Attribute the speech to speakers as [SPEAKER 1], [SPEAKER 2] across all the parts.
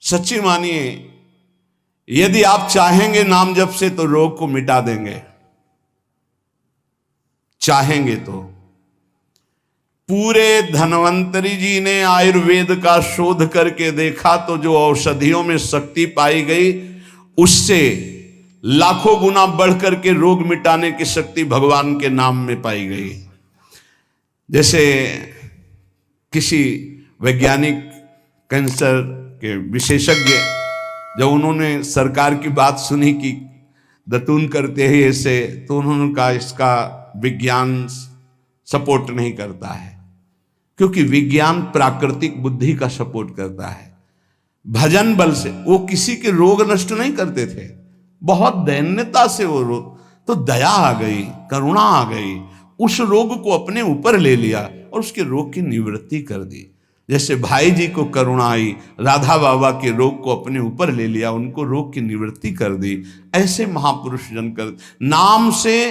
[SPEAKER 1] सच्ची मानिए, यदि आप चाहेंगे नाम जप से तो रोग को मिटा देंगे, चाहेंगे तो। पूरे धन्वंतरी जी ने आयुर्वेद का शोध करके देखा तो जो औषधियों में शक्ति पाई गई उससे लाखों गुना बढ़कर के रोग मिटाने की शक्ति भगवान के नाम में पाई गई। जैसे किसी वैज्ञानिक कैंसर के विशेषज्ञ जब उन्होंने सरकार की बात सुनी कि दतून करते हैं ऐसे, तो उन्होंने कहा इसका विज्ञान सपोर्ट नहीं करता है, क्योंकि विज्ञान प्राकृतिक बुद्धि का सपोर्ट करता है। भजन बल से वो किसी के रोग नष्ट नहीं करते थे, बहुत दैन्यता से वो रोग, तो दया आ गई, करुणा आ गई, उस रोग को अपने ऊपर ले लिया और उसके रोग की निवृत्ति कर दी। जैसे भाई जी को करुणा आई, राधा बाबा के रोग को अपने ऊपर ले लिया, उनको रोग की निवृत्ति कर दी। ऐसे महापुरुष जन कर, नाम से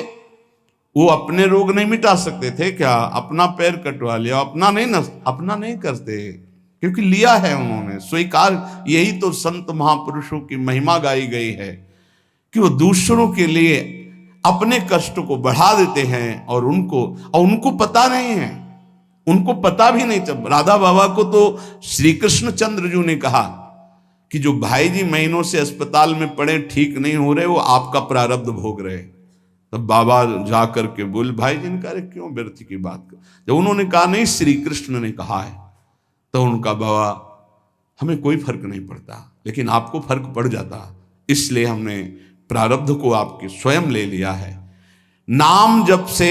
[SPEAKER 1] वो अपने रोग नहीं मिटा सकते थे क्या? अपना पैर कटवा लिया, अपना नहीं करते, क्योंकि लिया है उन्होंने स्वीकार। यही तो संत महापुरुषों की महिमा गाई गई है कि वो दूसरों के लिए अपने कष्ट को बढ़ा देते हैं और उनको पता नहीं है, उनको पता भी नहीं चल। राधा बाबा को तो श्री कृष्ण चंद्र जी ने कहा कि जो भाई जी महीनों से अस्पताल में पड़े, ठीक नहीं हो रहे, वो आपका प्रारब्ध भोग रहे। तब बाबा जा करके बोले, भाई जी ने कहा क्यों व्यर्थ की बात कर। जब उन्होंने कहा नहीं श्री कृष्ण ने कहा है, तो उनका बाबा हमें कोई फर्क नहीं पड़ता, लेकिन आपको फर्क पड़ जाता, इसलिए हमने प्रारब्ध को आपके स्वयं ले लिया है। नाम जप से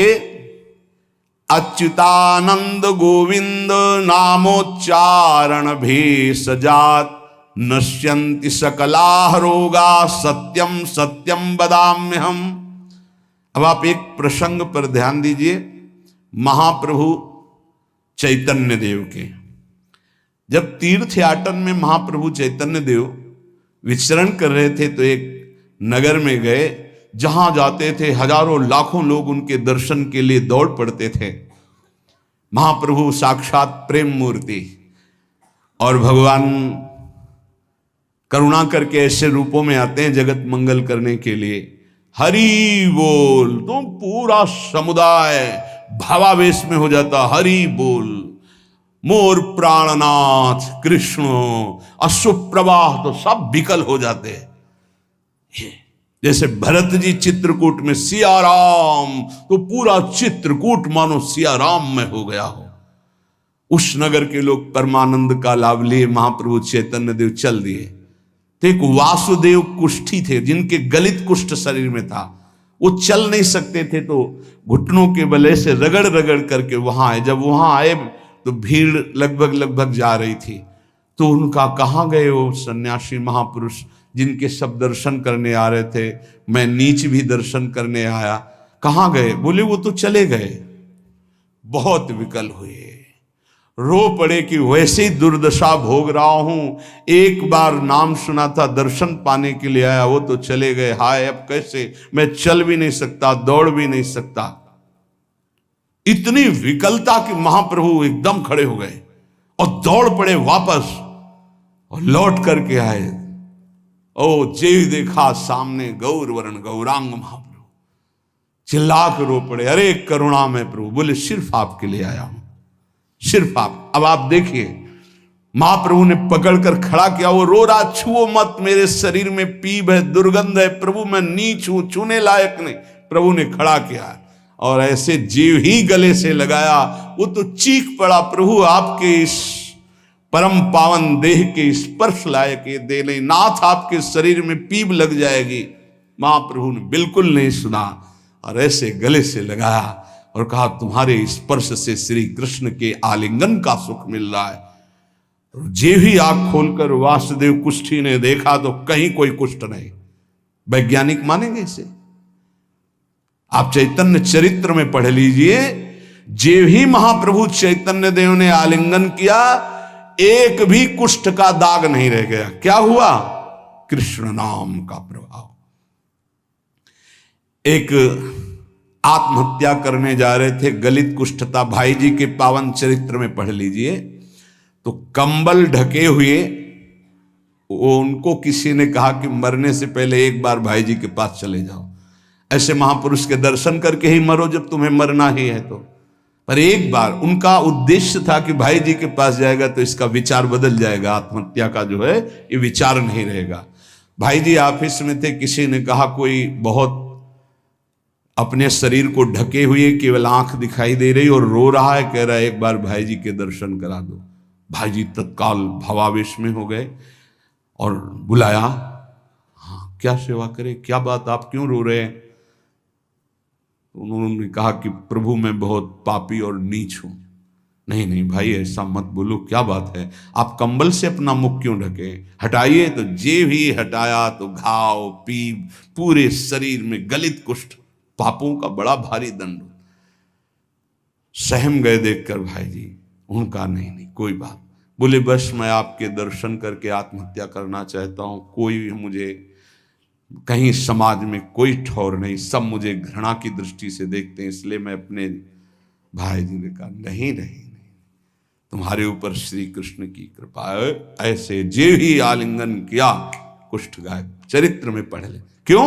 [SPEAKER 1] अच्युतानंद गोविंद नामोच्चारण भेषजात नश्यन्ति सकला रोगा सत्यम सत्यम वदाम्यहम्। अब आप एक प्रसंग पर ध्यान दीजिए, महाप्रभु चैतन्य देव के जब तीर्थ याटन में महाप्रभु चैतन्य देव विचरण कर रहे थे तो एक नगर में गए, जहां जाते थे हजारों लाखों लोग उनके दर्शन के लिए दौड़ पड़ते थे। महाप्रभु साक्षात प्रेम मूर्ति, और भगवान करुणा करके ऐसे रूपों में आते हैं जगत मंगल करने के लिए। हरि बोल, तो पूरा समुदाय भावावेश में हो जाता, हरि बोल, मोर प्राणनाथ कृष्ण, अश्रुप्रवाह, तो सब विकल हो जाते। जैसे भरत जी चित्रकूट में सिया राम, तो पूरा चित्रकूट मानो सिया राम में हो गया हो। उस नगर के लोग परमानंद का लाभ लिए, महाप्रभु चैतन्य देव चल दिए। तो एक वासुदेव कुष्ठी थे जिनके गलित कुष्ठ शरीर में था, वो चल नहीं सकते थे, तो घुटनों के बले से रगड़ रगड़ करके वहां आए। जब वहां आए तो भीड़ लगभग जा रही थी, तो उनका कहाँ गए वो सन्यासी महापुरुष जिनके सब दर्शन करने आ रहे थे, मैं नीच भी दर्शन करने आया, कहाँ गए? बोले वो तो चले गए। बहुत विकल हुए, रो पड़े कि वैसे ही दुर्दशा भोग रहा हूं, एक बार नाम सुना था, दर्शन पाने के लिए आया, वो तो चले गए, हाय अब कैसे, मैं चल भी नहीं सकता, दौड़ भी नहीं सकता। इतनी विकलता कि महाप्रभु एकदम खड़े हो गए और दौड़ पड़े वापस और लौट करके आए। ओ जे देखा सामने गौर वर्ण गौरांग महाप्रभु, चिल्ला कर रो पड़े, अरे करुणा में प्रभु। बोले सिर्फ आपके लिए आया हूं, सिर्फ आप। अब आप देखिए, महाप्रभु ने पकड़कर खड़ा किया, वो रो रहा, छुओ मत, मेरे शरीर में पीप है, दुर्गंध है, प्रभु मैं नीच हूं, छूने लायक नहीं। प्रभु ने खड़ा किया और ऐसे जीव ही गले से लगाया, वो तो चीख पड़ा, प्रभु आपके इस परम पावन देह के स्पर्श लायक ये दे नहीं, नाथ आपके शरीर में पीप लग जाएगी। महाप्रभु ने बिल्कुल नहीं सुना और ऐसे गले से लगाया और कहा, तुम्हारे स्पर्श से श्री कृष्ण के आलिंगन का सुख मिल रहा है। जे भी आंख खोलकर वासुदेव कुष्ठी ने देखा तो कहीं कोई कुष्ठ नहीं। वैज्ञानिक मानेंगे इसे? आप चैतन्य चरित्र में पढ़ लीजिए, जे भी महाप्रभु चैतन्य देव ने आलिंगन किया, एक भी कुष्ठ का दाग नहीं रह गया। क्या हुआ? कृष्ण नाम का प्रभाव। एक आत्महत्या करने जा रहे थे, गलित कुष्ठ था, भाई जी के पावन चरित्र में पढ़ लीजिए, तो कंबल ढके हुए उनको किसी ने कहा कि मरने से पहले एक बार भाई जी के पास चले जाओ, ऐसे महापुरुष के दर्शन करके ही मरो जब तुम्हें मरना ही है तो। पर एक बार उनका उद्देश्य था कि भाई जी के पास जाएगा तो इसका विचार बदल जाएगा, आत्महत्या का जो है ये विचार नहीं रहेगा। भाई जी ऑफिस में थे, किसी ने कहा कोई बहुत अपने शरीर को ढके हुए केवल आंख दिखाई दे रही और रो रहा है, कह रहा है एक बार भाई जी के दर्शन करा दो। भाई जी तत्काल भावावेश में हो गए और बुलाया, हाँ क्या सेवा करे, क्या बात, आप क्यों रो रहे हैं? उन्होंने कहा कि प्रभु मैं बहुत पापी और नीच हूं। नहीं नहीं भाई ऐसा मत बोलो, क्या बात है, आप कंबल से अपना मुख क्यों ढके, हटाइए। तो जे भी हटाया तो घाव पीप पूरे शरीर में, गलित कुष्ठ, पापों का बड़ा भारी दंड। सहम गए देखकर भाई जी। उनका नहीं नहीं कोई बात, बोले बस मैं आपके दर्शन करके आत्महत्या करना चाहता हूं, कोई मुझे कहीं समाज में कोई ठौर नहीं, सब मुझे घृणा की दृष्टि से देखते हैं, इसलिए मैं अपने। भाई जी ने कहा नहीं नहीं नहीं, तुम्हारे ऊपर श्री कृष्ण की कृपा है, ऐसे जे ही आलिंगन किया कुष्ठ गायब, चरित्र में पढ़ ले। क्यों?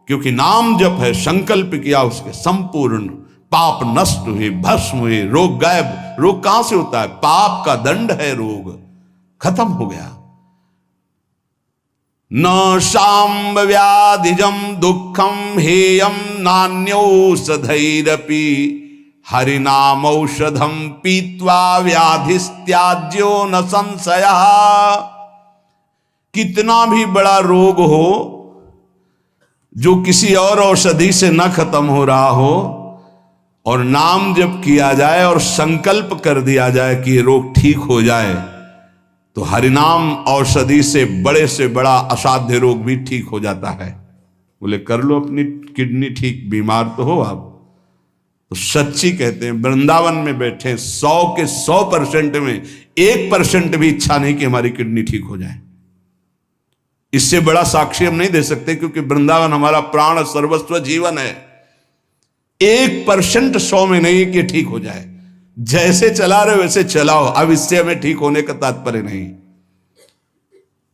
[SPEAKER 1] क्योंकि नाम जप है, संकल्प किया उसके, संपूर्ण पाप नष्ट हुए, भस्म हुए, रोग गायब। रोग कहां से होता है? पाप का दंड है रोग, खत्म हो गया। न शाम्ब व्याधिजम दुखम हेयम नान्यौषधैरपि हरिनाम औषधम पीत्वा व्याधिस्त्याज्यो न संशयः। कितना भी बड़ा रोग हो जो किसी और औषधि से न खत्म हो रहा हो और नाम जब किया जाए और संकल्प कर दिया जाए कि ये रोग ठीक हो जाए, तो हरिनाम औषधि से बड़ा असाध्य रोग भी ठीक हो जाता है। बोले कर लो अपनी किडनी ठीक, बीमार तो हो आप। तो सच्ची कहते हैं, वृंदावन में बैठे 100 के 100% में 1% भी इच्छा नहीं कि हमारी किडनी ठीक हो जाए। इससे बड़ा साक्षी हम नहीं दे सकते, क्योंकि वृंदावन हमारा प्राण सर्वस्व जीवन है। 1% 100 में नहीं कि ठीक हो जाए, जैसे चला रहे वैसे चलाओ। अब इससे हमें ठीक होने का तात्पर्य नहीं,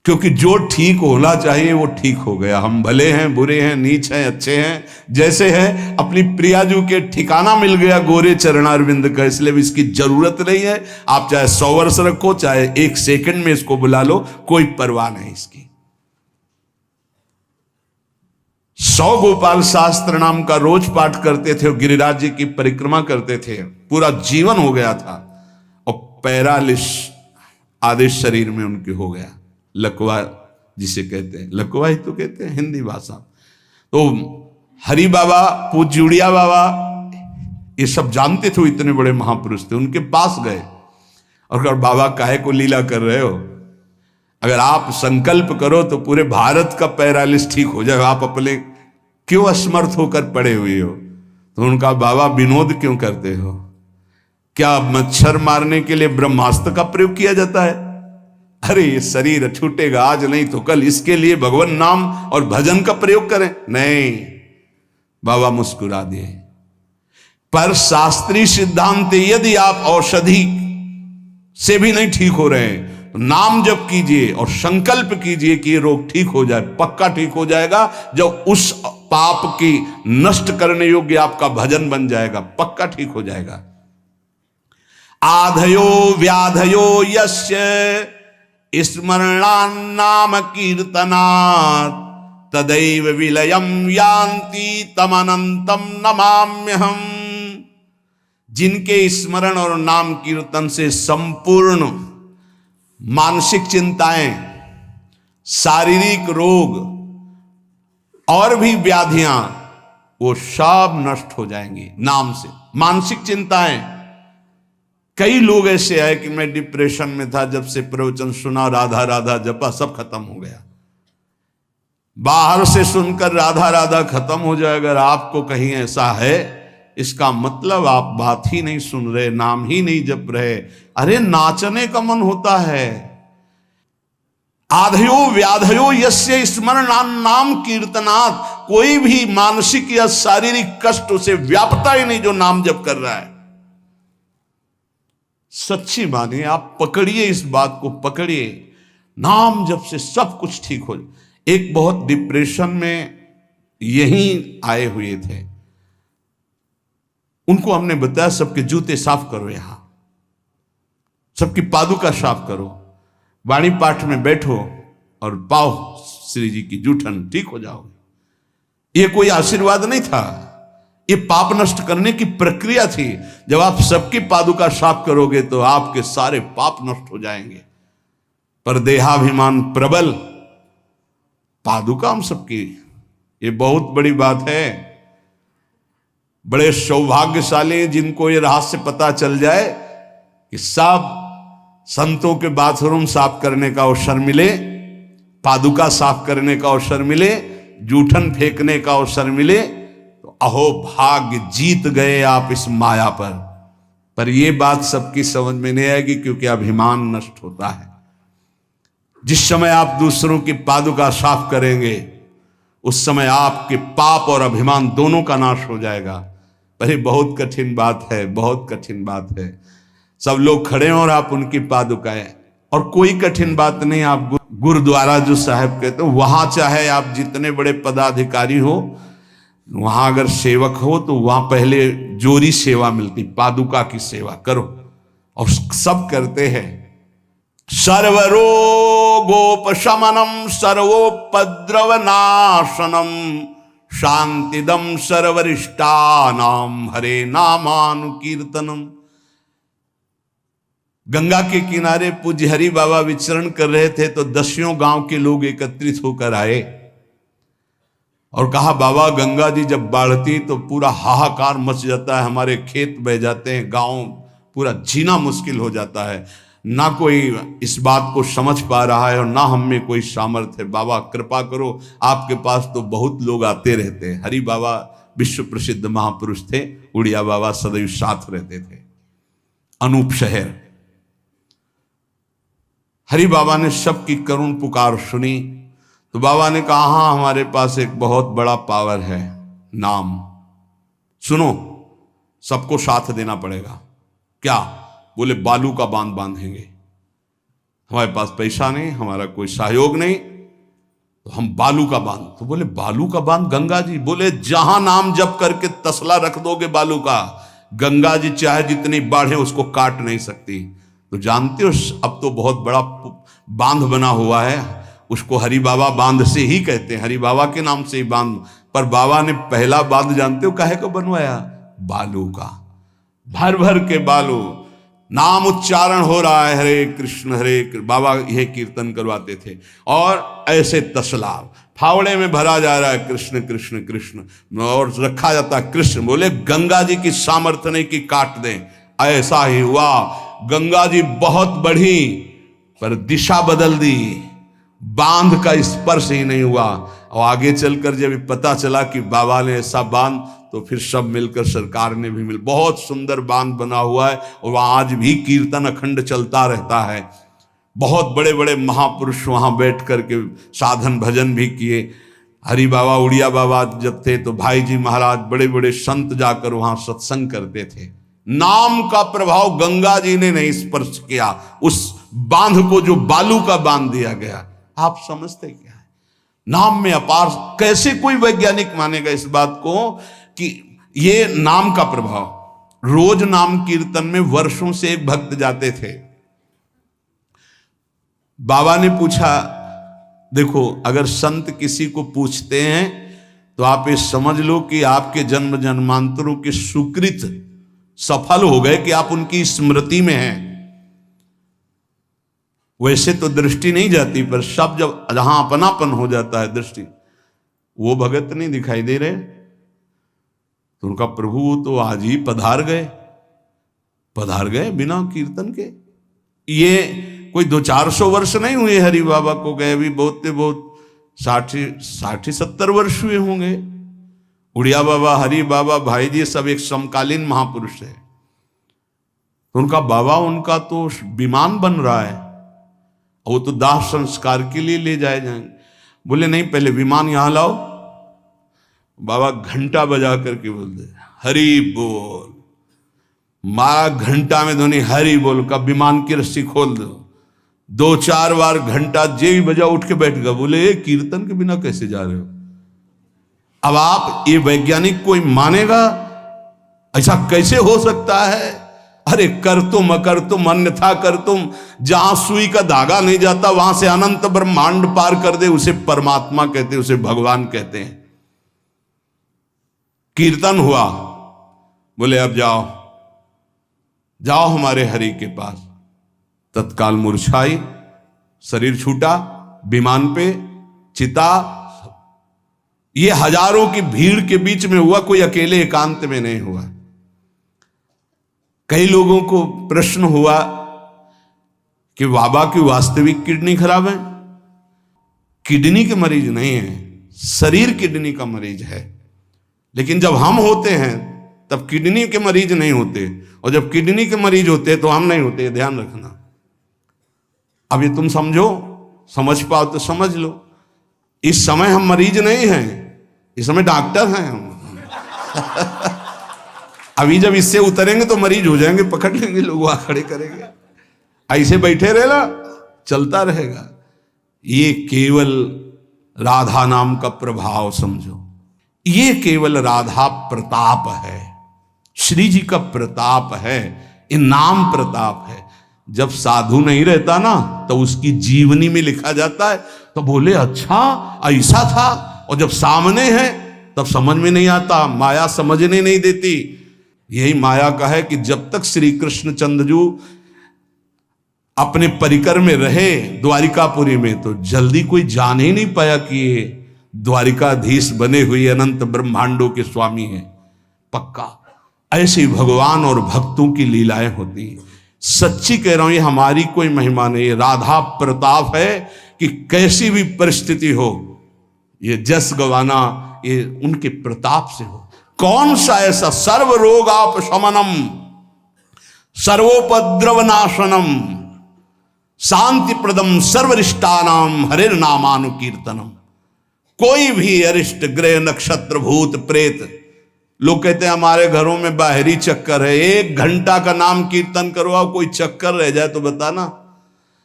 [SPEAKER 1] क्योंकि जो ठीक होना चाहिए वो ठीक हो गया। हम भले हैं, बुरे हैं, नीच हैं, अच्छे हैं, जैसे हैं, अपनी प्रियाजू के ठिकाना मिल गया गोरे चरणारविंद का, इसलिए भी इसकी जरूरत नहीं है। आप चाहे 100 वर्ष रखो, चाहे 1 सेकंड में इसको बुला लो, कोई परवाह नहीं इसकी। 100 गोपाल शास्त्र नाम का रोज पाठ करते थे, गिरिराज जी की परिक्रमा करते थे, पूरा जीवन हो गया था, और पैरालिस आदेश शरीर में उनके हो गया, लकवा जिसे कहते हैं, लकवा ही तो कहते हैं हिंदी भाषा। तो हरि बाबा, पूज्य बाबा, ये सब जानते थे, इतने बड़े महापुरुष थे, उनके पास गए और अगर बाबा काहे को लीला कर रहे हो, अगर आप संकल्प करो तो पूरे भारत का पैरालिस ठीक हो जाएगा, आप अपने क्यों असमर्थ होकर पड़े हुए हो? तो उनका बाबा विनोद क्यों करते हो? क्या मच्छर मारने के लिए ब्रह्मास्त्र का प्रयोग किया जाता है? अरे ये शरीर छूटेगा आज नहीं तो कल, इसके लिए भगवान नाम और भजन का प्रयोग करें? नहीं। बाबा मुस्कुरा दिए। पर शास्त्रीय सिद्धांत, यदि आप औषधि से भी नहीं ठीक हो रहे हैं तो नाम जप कीजिए और संकल्प कीजिए कि ये रोग ठीक हो जाए, पक्का ठीक हो जाएगा। जब उस पाप की नष्ट करने योग्य आपका भजन बन जाएगा, पक्का ठीक हो जाएगा। आधयो व्याधयो यस्य स्मरणान्नाम कीर्तनात् तदैव विलयम यान्ति तमनंतम नमाम्यहम। जिनके स्मरण और नाम कीर्तन से संपूर्ण मानसिक चिंताएं, शारीरिक रोग और भी व्याधियां, वो सब नष्ट हो जाएंगी नाम से। मानसिक चिंताएं, कई लोग ऐसे आए कि मैं डिप्रेशन में था, जब से प्रवचन सुना, राधा राधा जपा, सब खत्म हो गया। बाहर से सुनकर राधा राधा खत्म हो जाए, अगर आपको कहीं ऐसा है, इसका मतलब आप बात ही नहीं सुन रहे, नाम ही नहीं जप रहे। अरे नाचने का मन होता है। आधयो व्याधयो यस्य स्मरणान्नाम कीर्तनात्, कोई भी मानसिक या शारीरिक कष्ट उसे व्यापता ही नहीं जो नाम जप कर रहा है। सच्ची मानिए, आप पकड़िए, इस बात को पकड़िए। नाम जप से सब कुछ ठीक हो। एक बहुत डिप्रेशन में यहीं आए हुए थे, उनको हमने बताया सबके जूते साफ करो, यहां सबकी पादुका साफ करो, वाणी पाठ में बैठो और पाओ श्री जी की जूठन, ठीक हो जाओगे। ये कोई आशीर्वाद नहीं था, ये पाप नष्ट करने की प्रक्रिया थी। जब आप सबकी पादुका साफ करोगे तो आपके सारे पाप नष्ट हो जाएंगे। पर देहाभिमान प्रबल, पादुका हम सबकी, ये बहुत बड़ी बात है। बड़े सौभाग्यशाली जिनको ये रहस्य पता चल जाए कि सब संतों के बाथरूम साफ करने का अवसर मिले, पादुका साफ करने का अवसर मिले, जूठन फेंकने का अवसर मिले, तो अहो भाग्य, जीत गए आप इस माया पर यह बात सबकी समझ में नहीं आएगी, क्योंकि अभिमान नष्ट होता है। जिस समय आप दूसरों की पादुका साफ करेंगे उस समय आपके पाप और अभिमान दोनों का नाश हो जाएगा। पर ये बहुत कठिन बात है, बहुत कठिन बात है। सब लोग खड़े हैं और आप उनकी पादुकाएं, और कोई कठिन बात नहीं। आप गुरुद्वारा जो साहब कहते हो, वहां चाहे आप जितने बड़े पदाधिकारी हो, वहां अगर सेवक हो तो वहां पहले जोरी सेवा मिलती, पादुका की सेवा करो, और सब करते हैं। सर्वरोगोपशमनम सर्वोपद्रवनाशनम शांतिदम सर्वरिष्टानाम हरे नामानुकीर्तनम। गंगा के किनारे पूज्य हरि बाबा विचरण कर रहे थे तो 10 गांव के लोग एकत्रित होकर आए और कहा, बाबा गंगा जी जब बढ़ती तो पूरा हाहाकार मच जाता है, हमारे खेत बह जाते हैं, गांव पूरा जीना मुश्किल हो जाता है। ना कोई इस बात को समझ पा रहा है और ना हम में कोई सामर्थ्य है। बाबा कृपा करो, आपके पास तो बहुत लोग आते रहते हैं। हरि बाबा विश्व प्रसिद्ध महापुरुष थे, उड़िया बाबा सदैव साथ रहते थे। अनूप शहर, हरि बाबा ने सबकी करुण पुकार सुनी तो बाबा ने कहा, हाँ हमारे पास एक बहुत बड़ा पावर है, नाम। सुनो, सबको साथ देना पड़ेगा। क्या? बोले बालू का बांध बांधेंगे। हमारे पास पैसा नहीं, हमारा कोई सहयोग नहीं, तो हम बालू का बांध। तो बोले बालू का बांध गंगा जी? बोले जहां नाम जप करके तसला रख दोगे बालू का, गंगा जी चाहे जितनी बाढ़े उसको काट नहीं सकती। तो जानते हो अब तो बहुत बड़ा बांध बना हुआ है, उसको हरि बाबा बांध से ही कहते हैं, हरि बाबा के नाम से ही बांध। पर बाबा ने पहला बांध जानते हो काहे को बनवाया? बालू का, भर भर के बालू, नाम उच्चारण हो रहा है, हरे कृष्ण हरे कृष्ण। बाबा यह कीर्तन करवाते थे और ऐसे तसला फावड़े में भरा जा रहा है, कृष्ण कृष्ण कृष्ण, और रखा जाता कृष्ण। बोले गंगा जी की सामर्थ्य नहीं कि काट दें। ऐसा ही हुआ, गंगा जी बहुत बढ़ी पर दिशा बदल दी, बांध का स्पर्श ही नहीं हुआ। और आगे चलकर जब पता चला कि बाबा ने ऐसा बांध, तो फिर सब मिलकर सरकार ने भी बहुत सुंदर बांध बना हुआ है और वहां आज भी कीर्तन अखंड चलता रहता है। बहुत बड़े बड़े महापुरुष वहां बैठ करके साधन भजन भी किए। हरि बाबा, उड़िया बाबा जब थे तो भाई जी महाराज, बड़े बड़े संत जाकर वहां सत्संग करते थे। नाम का प्रभाव गंगा जी ने नहीं स्पर्श किया, उस बांध को जो बालू का बांध दिया गया। आप समझते क्या है? नाम में अपार। कैसे कोई वैज्ञानिक मानेगा इस बात को कि ये नाम का प्रभाव। रोज नाम कीर्तन में वर्षों से एक भक्त जाते थे। बाबा ने पूछा, देखो अगर संत किसी को पूछते हैं तो आप ये समझ लो कि आपके जन्म जन्मांतरों के सुकृत सफल हो गए कि आप उनकी स्मृति में हैं। वैसे तो दृष्टि नहीं जाती, पर सब जब जहां अपनापन हो जाता है दृष्टि, वो भगत नहीं दिखाई दे रहे तो उनका प्रभु तो आज ही पधार गए बिना कीर्तन के। ये कोई 200-400 वर्ष नहीं हुए हरि बाबा को गए, भी बहुत 60-70 वर्ष हुए होंगे। उड़िया बाबा, हरि बाबा, भाई जी सब एक समकालीन महापुरुष है। तो उनका बाबा, उनका तो विमान बन रहा है, वो तो दाह संस्कार के लिए ले जाए जाएंगे। बोले नहीं, पहले विमान यहां लाओ। बाबा घंटा बजा करके बोलते, हरि बोल। मारा घंटा में ध्वनि हरि बोल का, विमान की रस्सी खोल दो। 2-4 बार घंटा जे भी बजा उठ के बैठ गया, बोले ये कीर्तन के बिना कैसे जा रहे हो? अब आप ये वैज्ञानिक कोई मानेगा? ऐसा कैसे हो सकता है? अरे कर तुम अकर तुम अन्यथा कर तुम, जहां सुई का धागा नहीं जाता वहां से अनंत ब्रह्मांड पार कर दे, उसे परमात्मा कहते हैं, उसे भगवान कहते हैं। कीर्तन हुआ, बोले अब जाओ जाओ हमारे हरि के पास। तत्काल मूर्छाई, शरीर छूटा, विमान पे चिता। ये हजारों की भीड़ के बीच में हुआ, कोई अकेले एकांत में नहीं हुआ। कई लोगों को प्रश्न हुआ कि बाबा की वास्तविक किडनी खराब है। किडनी के मरीज नहीं है, शरीर किडनी का मरीज है। लेकिन जब हम होते हैं तब किडनी के मरीज नहीं होते, और जब किडनी के मरीज होते तो हम नहीं होते, ध्यान रखना। अब ये तुम समझो, समझ पाओ तो समझ लो। इस समय हम मरीज नहीं हैं, इस समय डॉक्टर हैं हम। अभी जब इससे उतरेंगे तो मरीज हो जाएंगे, पकड़ लेंगे लोग, वहां खड़े करेंगे। ऐसे बैठे रहना, चलता रहेगा। ये केवल राधा नाम का प्रभाव समझो, ये केवल राधा प्रताप है, श्री जी का प्रताप है, ये नाम प्रताप है। जब साधु नहीं रहता ना तो उसकी जीवनी में लिखा जाता है, तो बोले अच्छा ऐसा था, और जब सामने है तब समझ में नहीं आता, माया समझने नहीं देती। यही माया का है कि जब तक श्री कृष्ण चंद्रजू अपने परिकर में रहे द्वारिकापुरी में, तो जल्दी कोई जान ही नहीं पाया कि ये द्वारिकाधीश बने हुए अनंत ब्रह्मांडों के स्वामी हैं। पक्का ऐसे भगवान और भक्तों की लीलाएं होती हैं। सच्ची कह रहा हूं, ये हमारी कोई महिमा नहीं, ये राधा प्रताप है कि कैसी भी परिस्थिति हो, ये जस गवाना ये उनके प्रताप से हो। कौन सा ऐसा सर्व रोगापशमनम सर्वोपद्रव नाशनम शांति प्रदम सर्वरिष्टानाम हरिर नामानुकीर्तनम। कोई भी अरिष्ट ग्रह नक्षत्र भूत प्रेत, लोग कहते हैं हमारे घरों में बाहरी चक्कर है, 1 घंटा का नाम कीर्तन करवाओ, कोई चक्कर रह जाए तो बताना।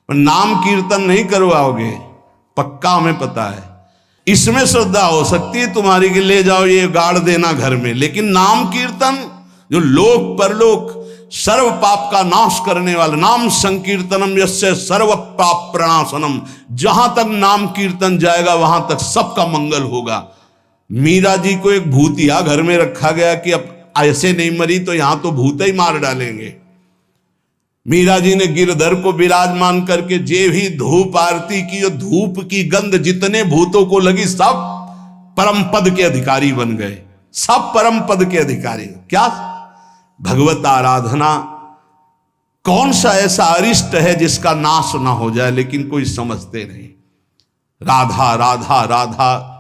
[SPEAKER 1] नाम कीर्तन नहीं करवाओगे, पक्का हमें पता है। इसमें श्रद्धा हो सकती है तुम्हारी कि ले जाओ ये गाड़ देना घर में, लेकिन नाम कीर्तन जो लोक परलोक सर्व पाप का नाश करने वाला, नाम संकीर्तनम यस्य सर्व पाप प्रणाशनम, जहां तक नाम कीर्तन जाएगा वहां तक सबका मंगल होगा। मीरा जी को एक भूतिया घर में रखा गया कि अब ऐसे नहीं मरी तो यहां तो भूत ही मार डालेंगे। मीरा जी ने गिरधर को विराजमान करके जे भी धूप आरती की, और धूप की गंध जितने भूतों को लगी सब परम पद के अधिकारी बन गए, सब परम पद के अधिकारी। क्या भगवत आराधना, कौन सा ऐसा अरिष्ट है जिसका नाश ना हो जाए, लेकिन कोई समझते नहीं। राधा राधा राधा,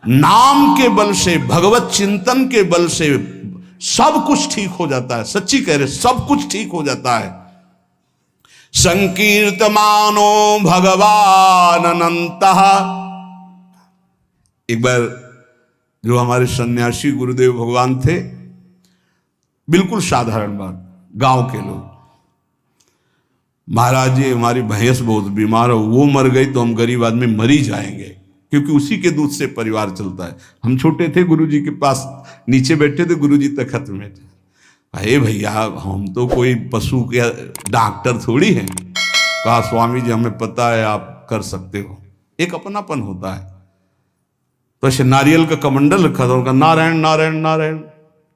[SPEAKER 1] नाम के बल से, भगवत चिंतन के बल से सब कुछ ठीक हो जाता है। सच्ची कह रहे, सब कुछ ठीक हो जाता है। संकीर्तमानो भगवान अनंतः। एक बार जो हमारे सन्यासी गुरुदेव भगवान थे, बिल्कुल साधारण बात, गांव के लोग, महाराज जी हमारी भैंस बहुत बीमार हो, वो मर गई तो हम गरीब आदमी मरी जाएंगे, क्योंकि उसी के दूध से परिवार चलता है। हम छोटे थे, गुरुजी के पास नीचे बैठे थे, गुरुजी तखत में थे। अरे भैया हम तो कोई पशु के डॉक्टर थोड़ी हैं। कहा स्वामी जी हमें पता है आप कर सकते हो, एक अपनापन होता है। तो ऐसे नारियल का कमंडल रखा था, उनका नारायण नारायण नारायण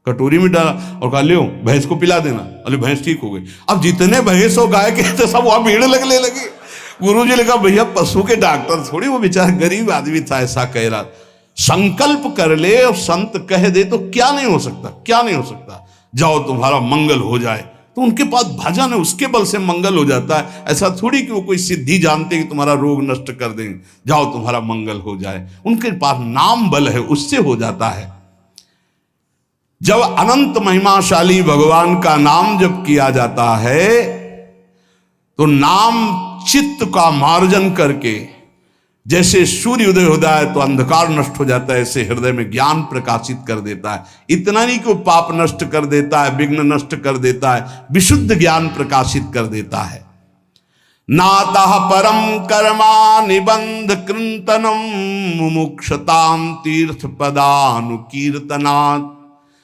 [SPEAKER 1] कटोरी में डाला और कहा लो भैंस को पिला देना। अरे भैंस ठीक हो गई। अब जितने भैंस और गाय के थे सब वहां भीड़ लगने लगी। गुरुजी ने कहा भैया पशु के डॉक्टर थोड़ी, वो बेचारा गरीब आदमी था, ऐसा कह रहा। संकल्प कर ले और संत कह दे तो क्या नहीं हो सकता, क्या नहीं हो सकता। जाओ तुम्हारा मंगल हो जाए, तो उनके पास भजन है, उसके बल से मंगल हो जाता है। ऐसा थोड़ी कि वो कोई सिद्धि जानते कि तुम्हारा रोग नष्ट कर देंगे, जाओ तुम्हारा मंगल हो जाए। उनके पास नाम बल है, उससे हो जाता है। जब अनंत महिमाशाली भगवान का नाम जब किया जाता है तो नाम चित्त का मार्जन करके, जैसे सूर्य उदय होता है तो अंधकार नष्ट हो जाता है, ऐसे हृदय में ज्ञान प्रकाशित कर देता है। इतना नहीं कि वो पाप नष्ट कर देता है, विघ्न नष्ट कर देता है, विशुद्ध ज्ञान प्रकाशित कर देता है। नातः परम कर्मा निबंध कृंतनम मुमुक्षताम तीर्थ पदानुकीर्तनात्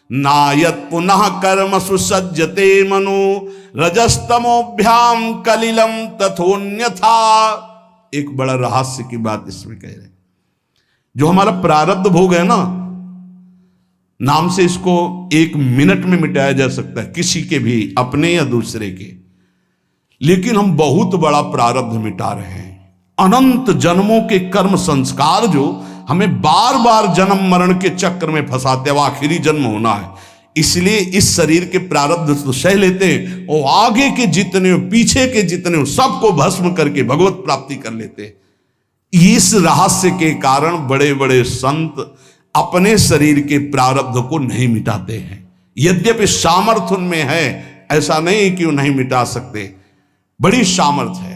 [SPEAKER 1] नायत पुनः कर्म सुसज्जते मनो रजस्तमोभ्याम कलिलम तथोन्यथा। एक बड़ा रहस्य की बात इसमें कह रहे, जो हमारा प्रारब्ध भोग है ना, नाम से इसको 1 मिनट में मिटाया जा सकता है, किसी के भी, अपने या दूसरे के। लेकिन हम बहुत बड़ा प्रारब्ध मिटा रहे हैं। अनंत जन्मों के कर्म संस्कार जो हमें बार बार जन्म मरण के चक्र में फंसाते, वो आखिरी जन्म होना है, इसलिए इस शरीर के प्रारब्ध तो सह लेते हैं, और आगे के जितने हो, पीछे के जितने हो, सबको भस्म करके भगवत प्राप्ति कर लेते हैं। इस रहस्य के कारण बड़े बड़े संत अपने शरीर के प्रारब्ध को नहीं मिटाते हैं। यद्यपि सामर्थ्य उनमें है, ऐसा नहीं कि वो नहीं मिटा सकते, बड़ी सामर्थ्य है।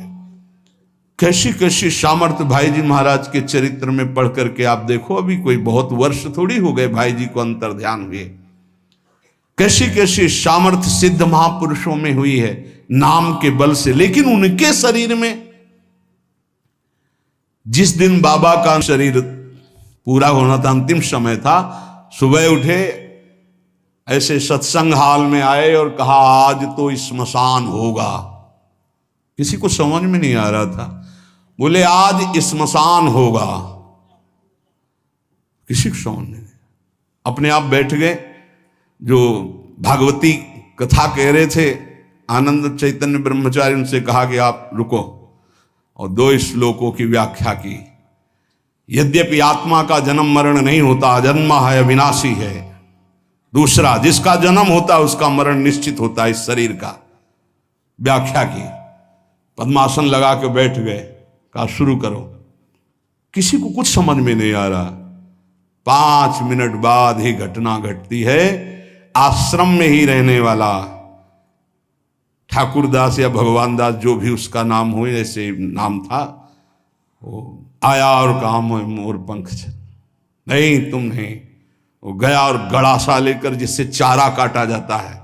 [SPEAKER 1] कैसी कैसी सामर्थ्य भाई जी महाराज के चरित्र में पढ़ करके आप देखो, अभी कोई बहुत वर्ष थोड़ी हो गए भाई जी को अंतर ध्यान हुए। कैसी कैसी सामर्थ्य सिद्ध महापुरुषों में हुई है नाम के बल से। लेकिन उनके शरीर में, जिस दिन बाबा का शरीर पूरा होना था, अंतिम समय था, सुबह उठे, ऐसे सत्संग हाल में आए और कहा आज तो श्मशान होगा। किसी को समझ में नहीं आ रहा था, बोले आज श्मशान होगा, किसी को समझ नहीं। अपने आप बैठ गए। जो भागवती कथा कह रहे थे आनंद चैतन्य ब्रह्मचारी, उनसे कहा कि आप रुको, और 2 श्लोकों की व्याख्या की। यद्यपि आत्मा का जन्म मरण नहीं होता, अजन्मा है, अविनाशी है। दूसरा, जिसका जन्म होता है उसका मरण निश्चित होता है, इस शरीर का। व्याख्या की, पद्मासन लगा के बैठ गए, कहा शुरू करो। किसी को कुछ समझ में नहीं आ रहा। 5 मिनट बाद ही घटना घटती है। आश्रम में ही रहने वाला ठाकुरदास या भगवान दास, जो भी उसका नाम हो, ऐसे नाम था, वो आया और कहा मोर पंख नहीं, तुम नहीं। वो गया और गड़ासा लेकर, जिससे चारा काटा जाता है,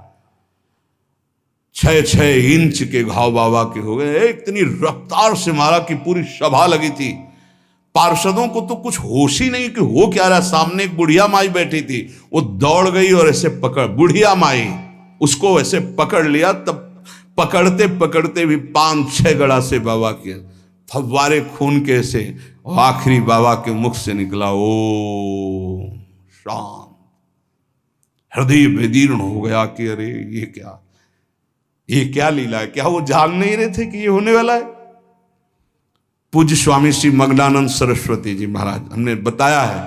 [SPEAKER 1] 6-6 इंच के घाव बाबा के हो गए। इतनी रफ्तार से मारा कि पूरी सभा लगी थी। पार्षदों को तो कुछ होश ही नहीं कि हो क्या रहा। सामने एक बुढ़िया माई बैठी थी, वो दौड़ गई और ऐसे पकड़, बुढ़िया माई उसको ऐसे पकड़ लिया। तब पकड़ते पकड़ते भी 5-6 गड़ा से बाबा के फव्वारे खून के से, और आखिरी बाबा के मुख से निकला ओ शांत। हृदय विदीर्ण हो गया कि अरे ये क्या लीला है। क्या वो जान नहीं रहे थे कि ये होने वाला है। पूज्य स्वामी श्री मग्नानंद सरस्वती जी महाराज, हमने बताया है,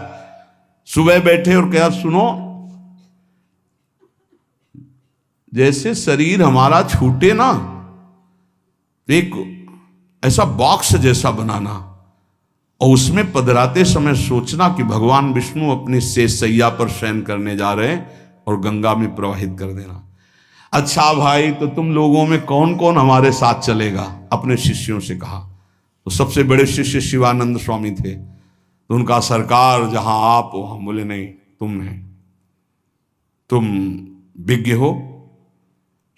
[SPEAKER 1] सुबह बैठे और कहा सुनो, जैसे शरीर हमारा छूटे ना, एक ऐसा बॉक्स जैसा बनाना, और उसमें पधराते समय सोचना कि भगवान विष्णु अपनी शेषशैया पर शयन करने जा रहे हैं और गंगा में प्रवाहित कर देना। अच्छा भाई, तो तुम लोगों में कौन कौन हमारे साथ चलेगा? अपने शिष्यों से कहा। तो सबसे बड़े शिष्य शिवानंद स्वामी थे। तो उनका सरकार जहां आप हो, हम बोले नहीं, तुम नहीं, तुम विज्ञ हो,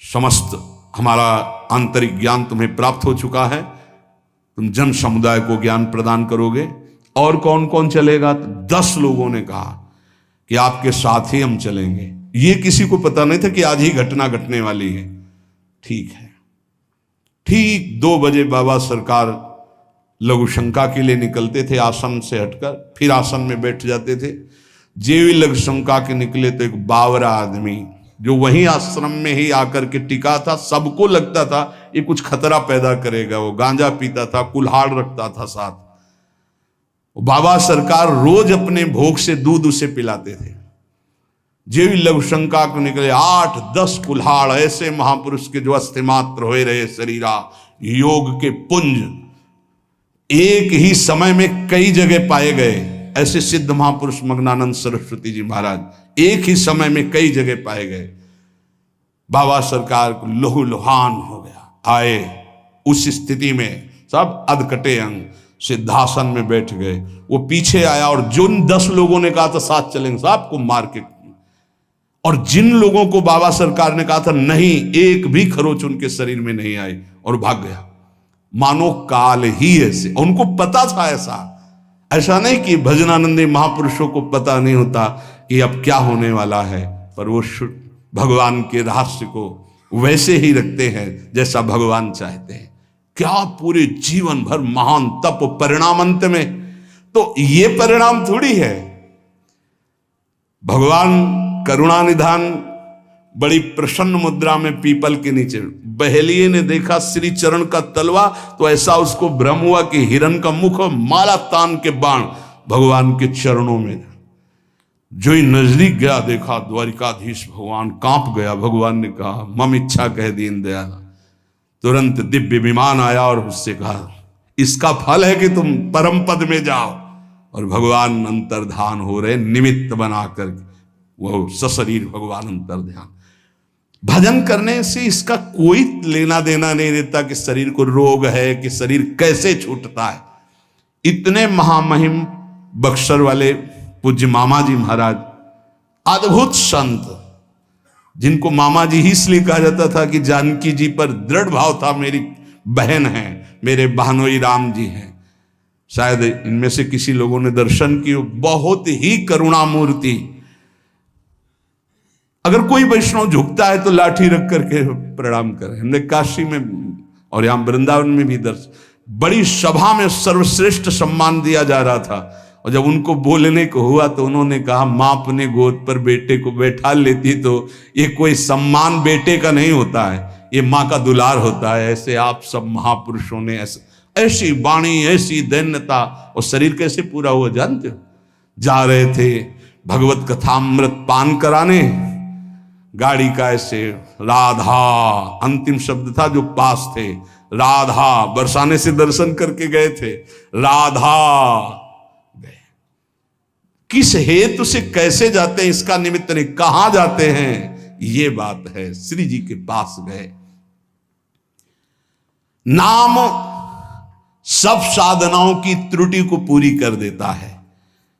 [SPEAKER 1] समस्त हमारा आंतरिक ज्ञान तुम्हें प्राप्त हो चुका है, तुम जन समुदाय को ज्ञान प्रदान करोगे। और कौन कौन चलेगा? तो 10 लोगों ने कहा कि आपके साथ ही हम चलेंगे। ये किसी को पता नहीं था कि आज ही घटना घटने वाली है। ठीक है। ठीक 2 बजे बाबा सरकार लघु शंका के लिए निकलते थे, आसन से हटकर, फिर आसन में बैठ जाते थे। जेवी लघु शंका के निकले तो एक बावरा आदमी जो वहीं आश्रम में ही आकर के टिका था, सबको लगता था ये कुछ खतरा पैदा करेगा। वो गांजा पीता था, कुल्हाड़ रखता था साथ। बाबा सरकार रोज अपने भोग से दूध उसे पिलाते थे। जेवी लघु शंका को निकले 8-10 कुल्हाड़, ऐसे महापुरुष के जो अस्थि मात्र हो रहे शरीरा, योग के पुंज एक ही समय में कई जगह पाए गए। ऐसे सिद्ध महापुरुष मग्नानंद सरस्वती जी महाराज एक ही समय में कई जगह पाए गए। बाबा सरकार को लहू लुहान हो गया। आए उस स्थिति में सब अधकटे अंग सिद्धासन में बैठ गए। वो पीछे आया और जिन 10 लोगों ने कहा था साथ चलेंगे, सबको मार के, और जिन लोगों को बाबा सरकार ने कहा था नहीं, एक भी खरोच उनके शरीर में नहीं आई, और भाग गया। मानो काल ही ऐसे। उनको पता था ऐसा नहीं कि भजनानंदी महापुरुषों को पता नहीं होता कि अब क्या होने वाला है, पर वो भगवान के रहस्य को वैसे ही रखते हैं जैसा भगवान चाहते हैं। क्या पूरे जीवन भर महान तप, परिणाम अंत में तो ये परिणाम थोड़ी है। भगवान करुणा निधान बड़ी प्रसन्न मुद्रा में पीपल के नीचे, बहेलिए ने देखा श्री चरण का तलवा तो ऐसा उसको भ्रम हुआ कि हिरण का मुख और माला तान के बाण भगवान के चरणों में। जो ही नजदीक गया देखा द्वारिकाधीश भगवान कांप गया। भगवान ने कहा मम इच्छा कह दीन दयाल। तुरंत दिव्य विमान आया और उससे कहा इसका फल है कि तुम परम पद में जाओ। और भगवान अंतर्धान हो रहे, निमित्त बनाकर वो सशरीर भगवान अंतर्ध्यान। भजन करने से इसका कोई लेना देना नहीं रहता कि शरीर को रोग है, कि शरीर कैसे छूटता है। इतने महामहिम बक्सर वाले पूज्य मामा जी महाराज, अद्भुत संत, जिनको मामा जी ही इसलिए कहा जाता था कि जानकी जी पर दृढ़ भाव था, मेरी बहन है, मेरे बहनोई राम जी हैं। शायद इनमें से किसी लोगों ने दर्शन किए, बहुत ही करुणामूर्ति। अगर कोई वैष्णव झुकता है तो लाठी रख करके प्रणाम करें। हमने काशी में और यहां वृंदावन में भी बड़ी सभा में सर्वश्रेष्ठ सम्मान दिया जा रहा था, और जब उनको बोलने को हुआ तो उन्होंने कहा मां अपने गोद पर बेटे को बैठा लेती तो ये कोई सम्मान बेटे का नहीं होता है, ये मां का दुलार होता है। ऐसे आप सब महापुरुषों ने ऐसी वाणी, ऐसी दैन्यता, और शरीर कैसे पूरा हुआ जानते हो। जा रहे थे भगवत कथामृत पान कराने, गाड़ी का ऐसे राधा अंतिम शब्द था जो पास थे, राधा बरसाने से दर्शन करके गए थे, राधा गए। किस हेतु से कैसे जाते हैं इसका निमित्त नहीं, कहां जाते हैं ये बात है। श्री जी के पास गए। नाम सब साधनाओं की त्रुटि को पूरी कर देता है।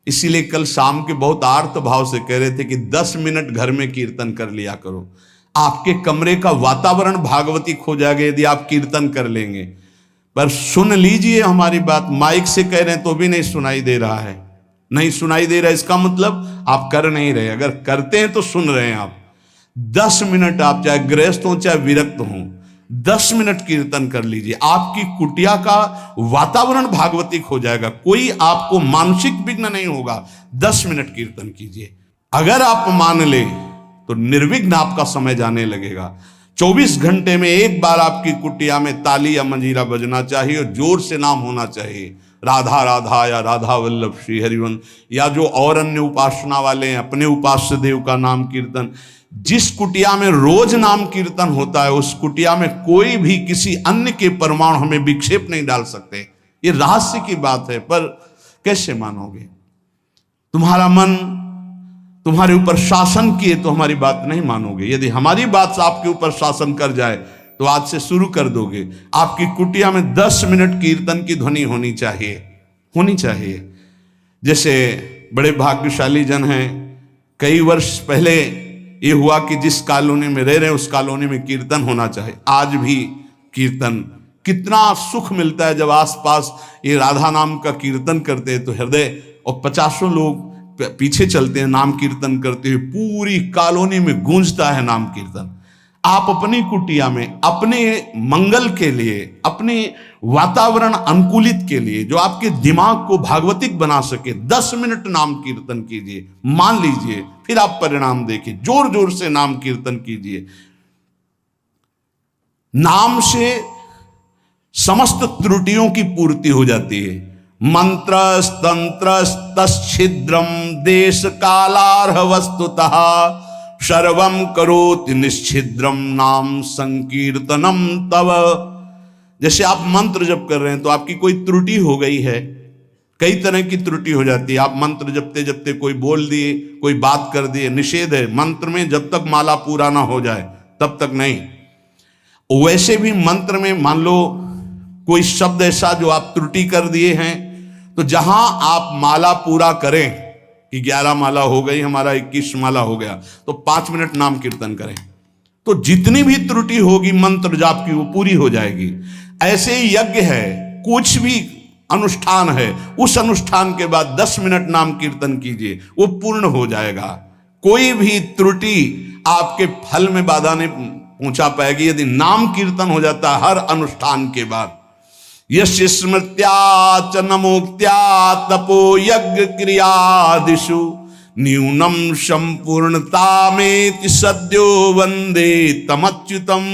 [SPEAKER 1] इसीलिए कल शाम के बहुत आर्त भाव से कह रहे थे कि 10 मिनट घर में कीर्तन कर लिया करो। आपके कमरे का वातावरण भागवती खो जाएगा यदि आप कीर्तन कर लेंगे। पर सुन लीजिए हमारी बात, माइक से कह रहे हैं तो भी नहीं सुनाई दे रहा है, नहीं सुनाई दे रहा है, इसका मतलब आप कर नहीं रहे। अगर करते हैं तो सुन रहे हैं आप। 10 मिनट आप चाहे गृहस्थ हो चाहे विरक्त हो, 10 मिनट कीर्तन कर लीजिए। आपकी कुटिया का वातावरण भागवतिक हो जाएगा, कोई आपको मानसिक विघ्न नहीं होगा। 10 मिनट कीर्तन कीजिए। अगर आप मान ले तो निर्विघ्न आपका समय जाने लगेगा। 24 घंटे में एक बार आपकी कुटिया में ताली या मंजीरा बजना चाहिए और जोर से नाम होना चाहिए, राधा राधा या राधा वल्लभ श्री हरिवंश, या जो और अन्य उपासना वाले हैं अपने उपास्य देव का नाम कीर्तन। जिस कुटिया में रोज नाम कीर्तन होता है उस कुटिया में कोई भी किसी अन्य के परमाणु हमें विक्षेप नहीं डाल सकते। ये रहस्य की बात है, पर कैसे मानोगे? तुम्हारा मन तुम्हारे ऊपर शासन किए तो हमारी बात नहीं मानोगे। यदि हमारी बात आपके ऊपर शासन कर जाए तो आज से शुरू कर दोगे। आपकी कुटिया में 10 मिनट कीर्तन की ध्वनि होनी चाहिए। जैसे बड़े भाग्यशाली जन हैं, कई वर्ष पहले ये हुआ कि जिस कॉलोनी में रह रहे हैं उस कॉलोनी में कीर्तन होना चाहिए। आज भी कीर्तन, कितना सुख मिलता है जब आसपास ये राधा नाम का कीर्तन करते हैं तो हृदय, और 50 लोग पीछे चलते हैं नाम कीर्तन करते हुए, पूरी कॉलोनी में गूंजता है नाम कीर्तन। आप अपनी कुटिया में अपने मंगल के लिए, अपने वातावरण अनुकूलित के लिए, जो आपके दिमाग को भागवतिक बना सके, 10 मिनट नाम कीर्तन कीजिए। मान लीजिए, फिर आप परिणाम देखिए। जोर जोर से नाम कीर्तन कीजिए। नाम से समस्त त्रुटियों की पूर्ति हो जाती है। मंत्र तंत्र तच्छिद्रम देश कालार्ह वस्तुतः सर्वम करोति निश्चिद्रम नाम संकीर्तनम तव। जैसे आप मंत्र जप कर रहे हैं तो आपकी कोई त्रुटि हो गई है, कई तरह की त्रुटि हो जाती है। आप मंत्र जपते जपते कोई बोल दिए, कोई बात कर दिए, निषेध है मंत्र में, जब तक माला पूरा ना हो जाए तब तक नहीं। वैसे भी मंत्र में मान लो कोई शब्द ऐसा जो आप त्रुटि कर दिए हैं, तो जहां आप माला पूरा करें कि 11 माला हो गई, हमारा 21 माला हो गया, तो 5 मिनट नाम कीर्तन करें, तो जितनी भी त्रुटि होगी मंत्र जाप की वो पूरी हो जाएगी। ऐसे ही यज्ञ है, कुछ भी अनुष्ठान है, उस अनुष्ठान के बाद 10 मिनट नाम कीर्तन कीजिए, वो पूर्ण हो जाएगा। कोई भी त्रुटि आपके फल में बाधा नहीं पहुंचा पाएगी यदि नाम कीर्तन हो जाता है हर अनुष्ठान के बाद। यश स्मृत्या च नमोक्त्या तपो यज्ञ क्रियादिषु न्यूनम संपूर्णता में सद्यो वंदे तमच्युतम।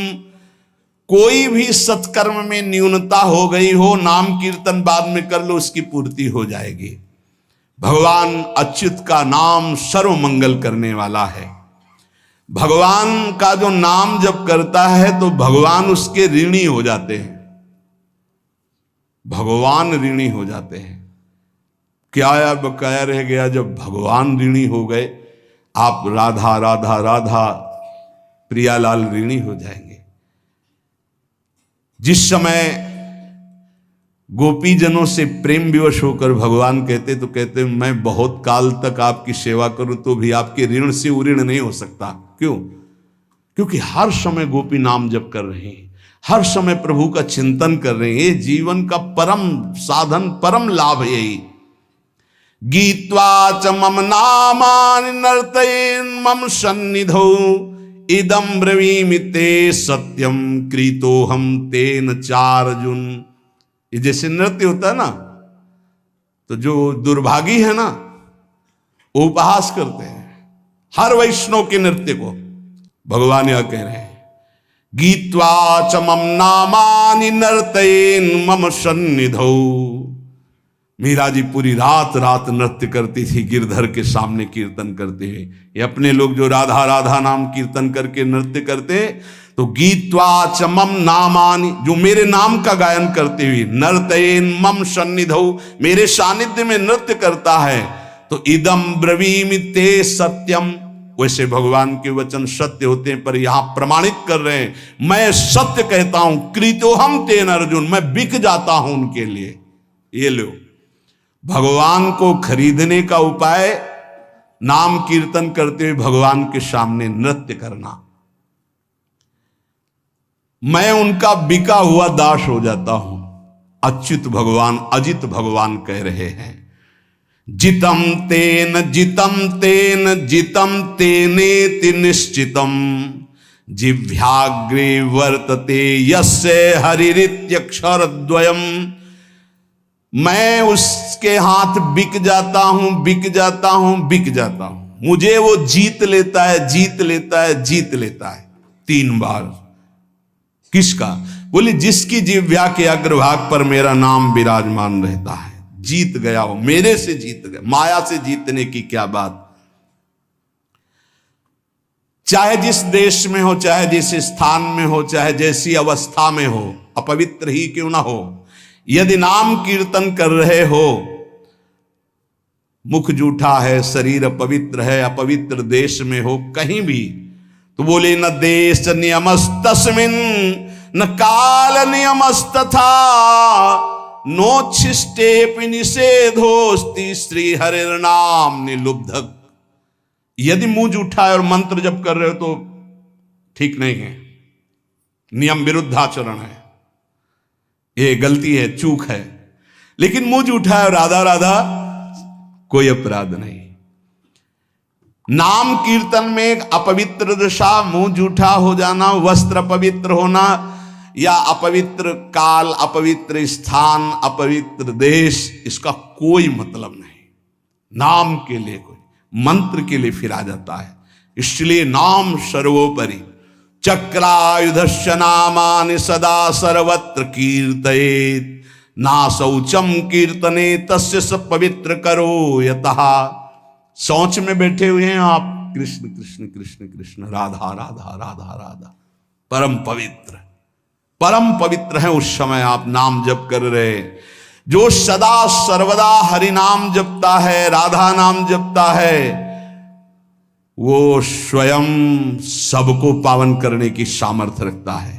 [SPEAKER 1] कोई भी सत्कर्म में न्यूनता हो गई हो, नाम कीर्तन बाद में कर लो, उसकी पूर्ति हो जाएगी। भगवान अच्युत का नाम सर्व मंगल करने वाला है। भगवान का जो नाम जप करता है तो भगवान उसके ऋणी हो जाते हैं, भगवान ऋणी हो जाते हैं। क्या या बकाया रह गया जब भगवान ऋणी हो गए? आप राधा राधा राधा प्रियालाल ऋणी हो जाएंगे। जिस समय गोपीजनों से प्रेम विवश होकर भगवान कहते तो कहते मैं बहुत काल तक आपकी सेवा करूं तो भी आपके ऋण से उऋण नहीं हो सकता। क्यों? क्योंकि हर समय गोपी नाम जप कर रहे हैं, हर समय प्रभु का चिंतन कर रहे हैं। ये जीवन का परम साधन, परम लाभ है यही। गीत्वा च मम नामानि नर्तयेन् मम सन्निधौ इदं ब्रवीमि ते सत्यम कृतोहम तेन चार्जुन। ये जैसे नृत्य होता है ना, तो जो दुर्भागी है ना वो उपहास करते हैं हर वैष्णव के नृत्य को। भगवान यह कह रहे हैं गीत्वा च मम नामानि नर्तयेन् मम सन्निधौ। मीरा जी पूरी रात रात नृत्य करती थी गिरधर के सामने कीर्तन करते हुए। ये अपने लोग जो राधा राधा नाम कीर्तन करके नृत्य करते, तो गीत्वा च मम नामानि, जो मेरे नाम का गायन करते हुए, नर्तयेन् मम सन्निधौ, मेरे सानिध्य में नृत्य करता है, तो इदम ब्रवीमि ते सत्यम। वैसे भगवान के वचन सत्य होते हैं, पर यहां प्रमाणित कर रहे हैं मैं सत्य कहता हूं, कृतोहम तेन अर्जुन, मैं बिक जाता हूं उनके लिए। ये लो, भगवान को खरीदने का उपाय नाम कीर्तन करते हुए भगवान के सामने नृत्य करना। मैं उनका बिका हुआ दास हो जाता हूं। अच्युत भगवान, अजित भगवान कह रहे हैं जितम तेन जितम तेन जितम तेनेति निश्चितम जिह्वाग्रे वर्तते यस्य हरिरित्यक्षरद्वयम्। मैं उसके हाथ बिक जाता हूं, बिक जाता हूं, बिक जाता हूं, मुझे वो जीत लेता है, जीत लेता है, जीत लेता है 3 बार। किसका? बोले जिसकी जिह्वा के अग्रभाग पर मेरा नाम विराजमान रहता है। जीत गया हो, मेरे से जीत गया। माया से जीतने की क्या बात। चाहे जिस देश में हो, चाहे जिस स्थान में हो, चाहे जैसी अवस्था में हो, अपवित्र ही क्यों ना हो, यदि नाम कीर्तन कर रहे हो, मुख जूठा है, शरीर अपवित्र है, अपवित्र देश में हो, कहीं भी, तो बोले न देश नियमस्तस्मिन् न काल नियमस्तथा नोच्छिष्टेपि निषेधोस्ति श्री हरिर्नाम निलुब्धक। यदि मुंह जूठा है और मंत्र जप कर रहे हो तो ठीक नहीं है, नियम विरुद्धाचरण है, ये गलती है, चूक है। लेकिन मुंह जूठा है और राधा राधा, कोई अपराध नहीं। नाम कीर्तन में अपवित्र दशा, मुंह जूठा हो जाना, वस्त्र अपवित्र होना, या अपवित्र काल, अपवित्र स्थान, अपवित्र देश, इसका कोई मतलब नहीं। नाम के लिए, कोई मंत्र के लिए फिर आ जाता है। इसलिए नाम सर्वोपरि। चक्रायुधस्य नामानि सदा सर्वत्र कीर्तयेत् ना शौचम कीर्तने तस्य स पवित्र करो यतः। शौच में बैठे हुए हैं आप, कृष्ण कृष्ण कृष्ण कृष्ण, राधा राधा राधा राधा, परम पवित्र, परम पवित्र है। उस समय आप नाम जप कर रहे, जो सदा सर्वदा हरि नाम जपता है, राधा नाम जपता है, वो स्वयं सबको पावन करने की सामर्थ्य रखता है।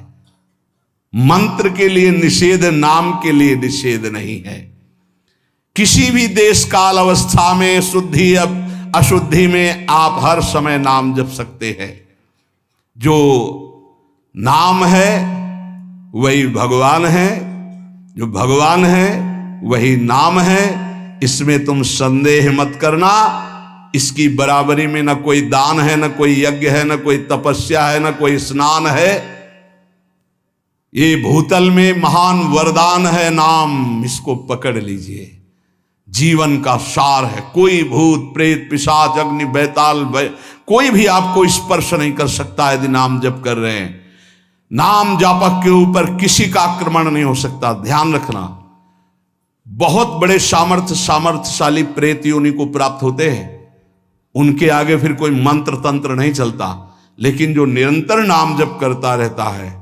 [SPEAKER 1] मंत्र के लिए निषेध, नाम के लिए निषेध नहीं है। किसी भी देश काल अवस्था में, शुद्धि अशुद्धि में आप हर समय नाम जप सकते हैं। जो नाम है वही भगवान है, जो भगवान है वही नाम है, इसमें तुम संदेह मत करना। इसकी बराबरी में न कोई दान है, न कोई यज्ञ है, न कोई तपस्या है, न कोई स्नान है। ये भूतल में महान वरदान है नाम, इसको पकड़ लीजिए। जीवन का सार है। कोई भूत प्रेत पिशाच अग्नि बैताल कोई भी आपको स्पर्श नहीं कर सकता यदि नाम जप कर रहे हैं। नाम जापक के ऊपर किसी का आक्रमण नहीं हो सकता, ध्यान रखना। बहुत बड़े सामर्थ्यशाली प्रेत योनि को प्राप्त होते हैं, उनके आगे फिर कोई मंत्र तंत्र नहीं चलता, लेकिन जो निरंतर नाम जप करता रहता है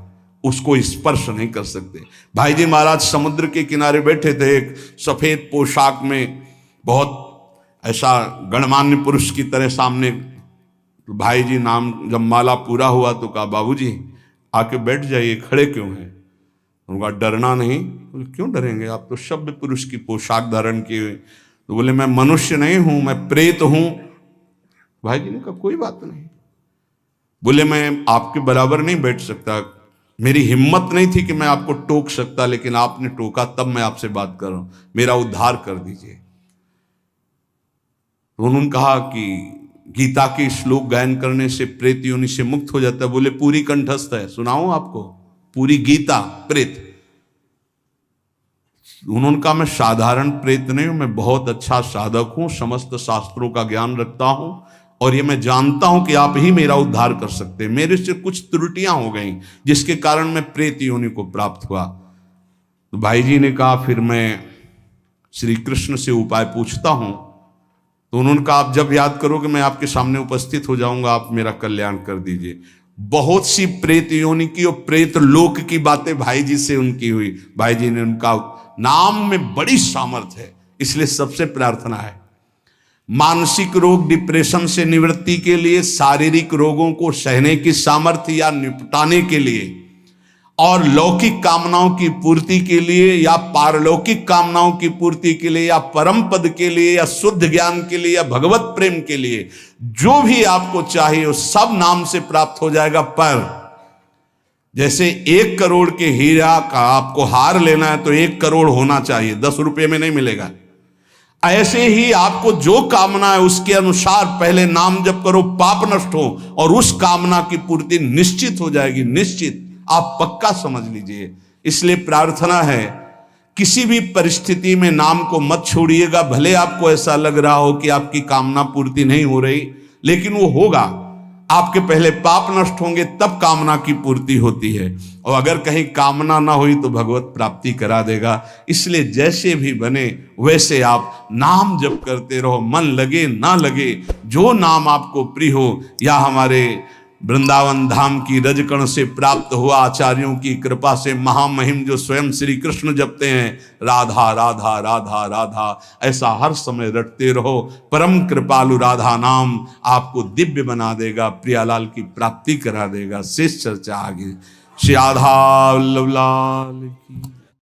[SPEAKER 1] उसको स्पर्श नहीं कर सकते। भाई जी महाराज समुद्र के किनारे बैठे थे, एक सफेद पोशाक में बहुत ऐसा गणमान्य पुरुष की तरह सामने। तो भाई जी नाम जब माला पूरा हुआ तो कहा, बाबूजी आके बैठ जाइए, खड़े क्यों हैं? उनका डरना नहीं। बोले क्यों डरेंगे, आप तो सभ्य पुरुष की पोशाक धारण किए। तो बोले मैं मनुष्य नहीं हूं, मैं प्रेत हूं। भाई जी ने कहा कोई बात नहीं। बोले मैं आपके बराबर नहीं बैठ सकता, मेरी हिम्मत नहीं थी कि मैं आपको टोक सकता, लेकिन आपने टोका तब मैं आपसे बात कर रहा हूं, मेरा उद्धार कर दीजिए। तो उन्होंने कहा कि गीता के श्लोक गायन करने से प्रेत योनि से मुक्त हो जाता है। बोले पूरी कंठस्थ है, सुनाऊं आपको पूरी गीता प्रेत? उन्होंने कहा मैं साधारण प्रेत नहीं हूं, मैं बहुत अच्छा साधक हूं, समस्त शास्त्रों का ज्ञान रखता हूं, और ये मैं जानता हूं कि आप ही मेरा उद्धार कर सकते हैं। मेरे से कुछ त्रुटियां हो गई जिसके कारण मैं प्रेत योनि को प्राप्त हुआ। तो भाई जी ने कहा फिर मैं श्री कृष्ण से उपाय पूछता हूं। तो उन्होंने कहा आप जब याद करोगे मैं आपके सामने उपस्थित हो जाऊंगा, आप मेरा कल्याण कर दीजिए। बहुत सी प्रेत योनि की और प्रेत लोक की बातें भाई जी से उनकी हुई। भाई जी ने उनका नाम में बड़ी सामर्थ्य है, इसलिए सबसे प्रार्थना है मानसिक रोग डिप्रेशन से निवृत्ति के लिए, शारीरिक रोगों को सहने की सामर्थ्य या निपटाने के लिए, और लौकिक कामनाओं की पूर्ति के लिए या पारलौकिक कामनाओं की पूर्ति के लिए या परम पद के लिए या शुद्ध ज्ञान के लिए या भगवत प्रेम के लिए, जो भी आपको चाहिए वो सब नाम से प्राप्त हो जाएगा। पर जैसे 1 करोड़ के हीरा का आपको हार लेना है तो 1 करोड़ होना चाहिए, 10 रुपये में नहीं मिलेगा। ऐसे ही आपको जो कामना है उसके अनुसार पहले नाम जप करो, पाप नष्ट हो, और उस कामना की पूर्ति निश्चित हो जाएगी, निश्चित, आप पक्का समझ लीजिए। इसलिए प्रार्थना है किसी भी परिस्थिति में नाम को मत छोड़िएगा। भले आपको ऐसा लग रहा हो कि आपकी कामना पूर्ति नहीं हो रही, लेकिन वो होगा। आपके पहले पाप नष्ट होंगे तब कामना की पूर्ति होती है, और अगर कहीं कामना ना हुई तो भगवत प्राप्ति करा देगा। इसलिए जैसे भी बने वैसे आप नाम जप करते रहो, मन लगे ना लगे, जो नाम आपको प्रिय हो। या हमारे वृंदावन धाम की रजकण से प्राप्त हुआ आचार्यों की कृपा से महामहिम जो स्वयं श्री कृष्ण जपते हैं, राधा राधा राधा राधा, ऐसा हर समय रटते रहो। परम कृपालु राधा नाम आपको दिव्य बना देगा, प्रियालाल की प्राप्ति करा देगा। शेष चर्चा आगे। श्री राधा वल्लभ लाल की।